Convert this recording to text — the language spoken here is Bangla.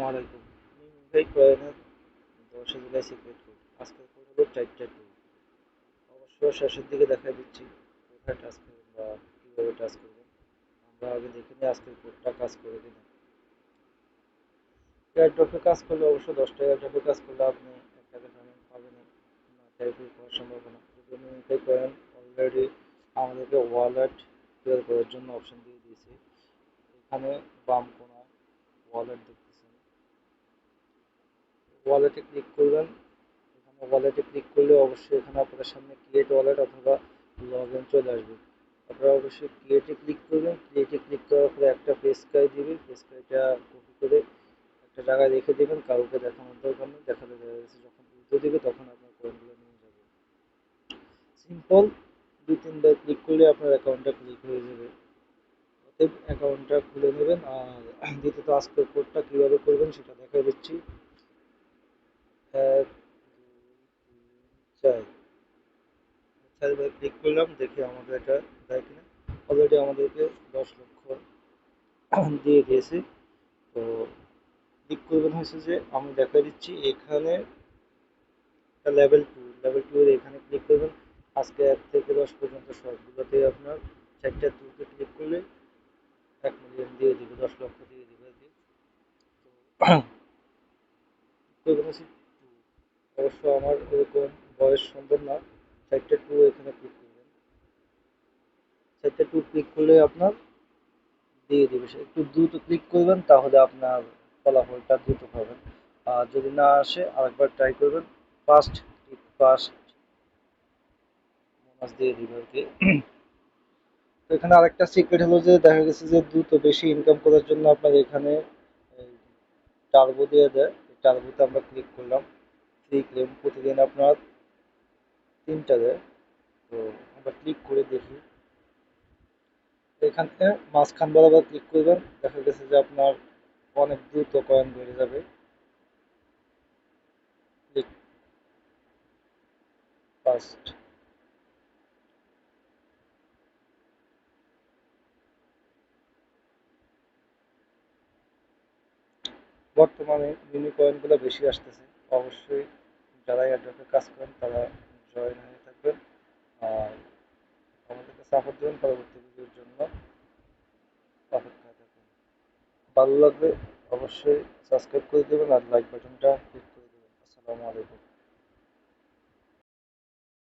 আলাইকুম। মিমিফাই কয়েনের 10 জুলাই সিক্রেট কোড। আজকের কোড হলো 4-2। অবশ্য শেষের দিকে দেখাই দিচ্ছি কোথায় টাচ করবেন বা কীভাবে টাচ করবেন। আমরা আগে দেখে নিই আজকের কোডটা কাজ করে কিনা। এয়ারড্রপে কাজ করলে অবশ্য 10টা এয়ারড্রপে কাজ করলে আপনি 1 টাকা পেমেন্ট পাবেন না, ভেরিফাই করার সম্ভাবনা। যদিও মিমিফাই কয়েন অলরেডি আমাদেরকে ওয়ালেট ক্লিয়ার করার জন্য অপশন দিয়ে দিয়েছে। এখানে বাম কোণায় ওয়ালেট দেখতেছেন, ওয়ালেটে ক্লিক করবেন। এখানে ওয়ালেটে ক্লিক করলে অবশ্যই এখানে আপনাদের সামনে ক্রিয়েট ওয়ালেট অথবা লগ ইন চলে আসবে। আপনারা অবশ্যই ক্রিয়েটে ক্লিক করবেন। ক্রিয়েটে ক্লিক করার পরে একটা পেজকাই দিবে, পেজকাইটা কপি করে একটা জায়গায় রেখে দেবেন, কাউকে দেখানোর দরকার নেই। দেখালে দেখা গেছে যখন উইথড্র দিবে তখন আপনার কয়েনগুলো নিয়ে যাবে। সিম্পল, 2-3 বার ক্লিক করলে আপনার অ্যাকাউন্টটা ক্লিক হয়ে যাবে। অতএব অ্যাকাউন্টটা খুলে নেবেন। আর দ্বিতীয়ত আজকের কোডটা কীভাবে করবেন সেটা দেখা দিচ্ছি। 1, 2, 3, 4 4 বার ক্লিক করলাম, দেখি আমাদের এটা দেয় কিনা। অলরেডি আমাদেরকে 10 লক্ষ দিয়ে দিয়েছে। তো ক্লিক করবেন হচ্ছে যে আমি দেখা দিচ্ছি এখানে লেভেল 2 এর এখানে ক্লিক করবেন। আজকে 1 থেকে 10 পর্যন্ত সবগুলোতে আপনার 4-2-তে ক্লিক করলে 1 মিলিয়ন দিয়ে দিবে, 10 লক্ষ দিয়ে দিবে আর কি। তো করবেন হচ্ছে 2। অবশ্য আমার এরকম বয়স সম্ভব না। 4-2 এখানে ক্লিক করবেন। 4-2 ক্লিক করলে আপনার দিয়ে দিবে। সে একটু দ্রুত ক্লিক করবেন, তাহলে আপনার ফলাফলটা দ্রুত পাবেন। আর যদি না আসে আরেকবার ট্রাই করবেন। ফার্স্ট ক্লিক ফার্স্ট বোনাস দিয়ে দিবে আর কি। তো এখানে আরেকটা সিক্রেট হলো যে দেখা গেছে যে দ্রুত বেশি ইনকাম করার জন্য আপনার এখানে টার্বো দিয়ে দেয়। টার্বোতে আমরা ক্লিক করলাম, ফ্রি ক্লেম প্রতিদিন আপনার 3টা দেয়। তো আমরা ক্লিক করে দেখি। এখানে মাঝখান বরাবর ক্লিক করবেন, দেখা গেছে যে আপনার অনেক দ্রুত কয়েন বেড়ে যাবে। Click first. বর্তমানে মিনি কয়েনগুলো বেশি আসতেছে। অবশ্যই যারা এয়ারড্রপে কাজ করেন তারা জয়েন হয়ে থাকবেন। আর আমাদেরকে সাপোর্ট দেবেন পরবর্তী ভিডিওর জন্য। অপেক্ষায় থাকুন। ভালো লাগলে অবশ্যই সাবস্ক্রাইব করে দেবেন আর লাইক বাটনটা ক্লিক করে দেবেন। আসসালামু আলাইকুম।